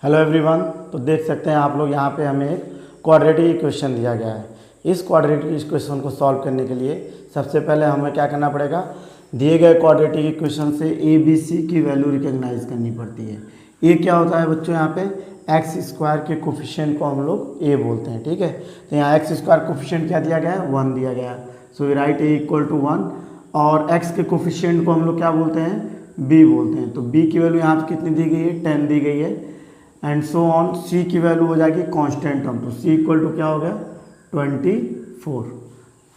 Hello everyone. तो देख सकते हैं आप लोग यहाँ पे हमें एक क्वाड्रेटिक इक्वेशन दिया गया है। इस क्वाड्रेटिक इक्वेशन को सॉल्व करने के लिए सबसे पहले हमें क्या करना पड़ेगा, दिए गए क्वाड्रेटिक इक्वेशन से ए बी सी की वैल्यू रिकॉग्नाइज करनी पड़ती है। ए क्या होता है बच्चों, यहाँ पे एक्स स्क्वायर के कोफिशिएंट को हम लोग ए बोलते हैं, ठीक है। तो यहाँ एक्स स्क्वायर कोफिशिएंट क्या दिया गया है, 1 दिया गया है। So we write A equal to 1। और एक्स के कोफिशिएंट को हम लोग क्या बोलते हैं, बी बोलते हैं। तो बी की वैल्यू यहाँ पे कितनी दी गई है, 10 दी गई है। एंड सो ऑन, सी की वैल्यू हो जाएगी कांस्टेंट टर्म। तो सी इक्वल टू क्या हो गया, 24।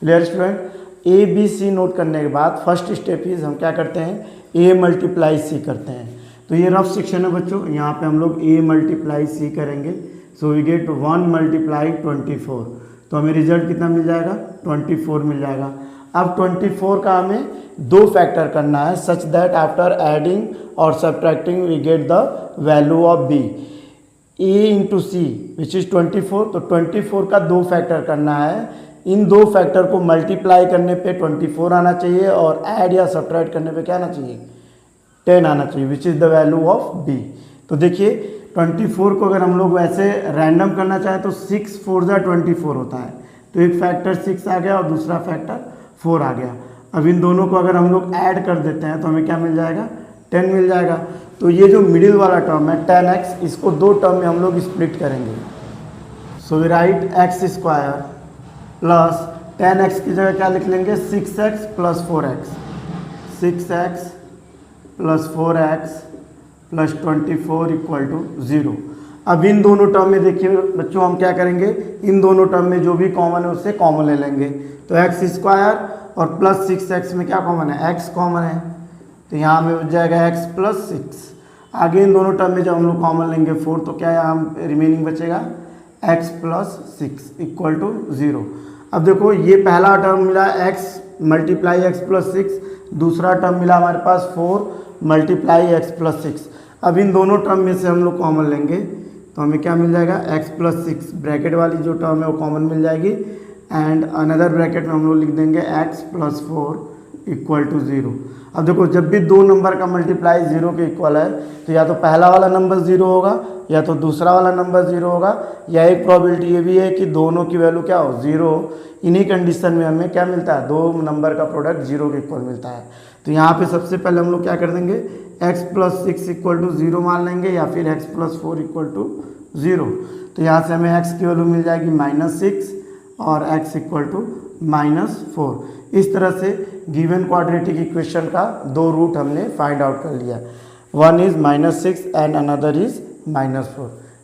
Clear student. A B C note करने के बाद फर्स्ट स्टेप इज हम क्या करते हैं, ए मल्टीप्लाई सी करते हैं। तो ये रफ सेक्शन है बच्चों, यहाँ पे हम लोग ए मल्टीप्लाई सी करेंगे। So we get 1 multiply 24। तो हमें रिजल्ट कितना मिल जाएगा, 24 मिल जाएगा। अब 24 का हमें 2 फैक्टर करना है, सच दैट आफ्टर एडिंग और subtracting we get the value of B. A into C which is 24। तो 24 का 2 फैक्टर करना है। इन 2 फैक्टर को मल्टीप्लाई करने पे 24 आना चाहिए और ऐड या सब्ट्रैक्ट करने पे क्या आना चाहिए, 10 आना चाहिए, which is the value of B. तो देखिए 24 को अगर हम लोग वैसे रैंडम करना चाहें तो 6 4 जा 24 होता है। तो एक फैक्टर 6 आ गया और दूसरा फैक्टर 4 आ गया। अब इन दोनों को अगर हम लोग ऐड कर देते हैं तो हमें क्या मिल जाएगा, 10 मिल जाएगा। तो ये जो मिडिल वाला टर्म है 10x, इसको 2 टर्म में हम लोग स्प्लिट करेंगे। So we write X square plus 10x की जगह क्या लिख लेंगे, 6x plus 4x। 6x plus 4x plus 24 equal to 0। अब इन दोनों टर्म में देखिए बच्चों हम क्या करेंगे, इन दोनों टर्म में जो भी कॉमन है उससे कॉमन ले लेंगे। तो एक्स स्क्वायर और प्लस 6x में क्या कॉमन है, x कॉमन है। तो यहाँ में बच जाएगा x प्लस 6। आगे इन दोनों टर्म में जब हम लोग कॉमन लेंगे 4, तो क्या यहाँ रिमेनिंग बचेगा, x प्लस 6 इक्वल टू 0। अब देखो ये पहला टर्म मिला x मल्टीप्लाई एक्स प्लस 6, दूसरा टर्म मिला हमारे पास 4 मल्टीप्लाई एक्स प्लस 6। अब इन दोनों टर्म में से हम लोग कॉमन लेंगे तो हमें क्या मिल जाएगा, x प्लस 6 ब्रैकेट वाली जो टर्म है वो कॉमन मिल जाएगी। एंड अनदर ब्रैकेट में हम लोग लिख देंगे x प्लस 4 इक्वल टू 0। अब देखो जब भी 2 नंबर का मल्टीप्लाई 0 के इक्वल है तो या तो पहला वाला नंबर 0 होगा या तो दूसरा वाला नंबर 0 होगा, या एक प्रोबेबिलिटी ये भी है कि दोनों की वैल्यू क्या हो, 0। इन्हीं कंडीशन में हमें क्या मिलता है, 2 नंबर का प्रोडक्ट 0 के इक्वल मिलता है। तो यहाँ पे सबसे पहले हम लोग क्या कर देंगे, x प्लस 6 इक्वल टू 0 मान लेंगे या फिर x प्लस 4 इक्वल टू 0। तो यहाँ से हमें x की वैल्यू मिल जाएगी -6 और x इक्वल टू -4। इस तरह से गिवन क्वाड्रेटिक इक्वेशन का 2 रूट हमने फाइंड आउट कर लिया। One is -6 and another is -4।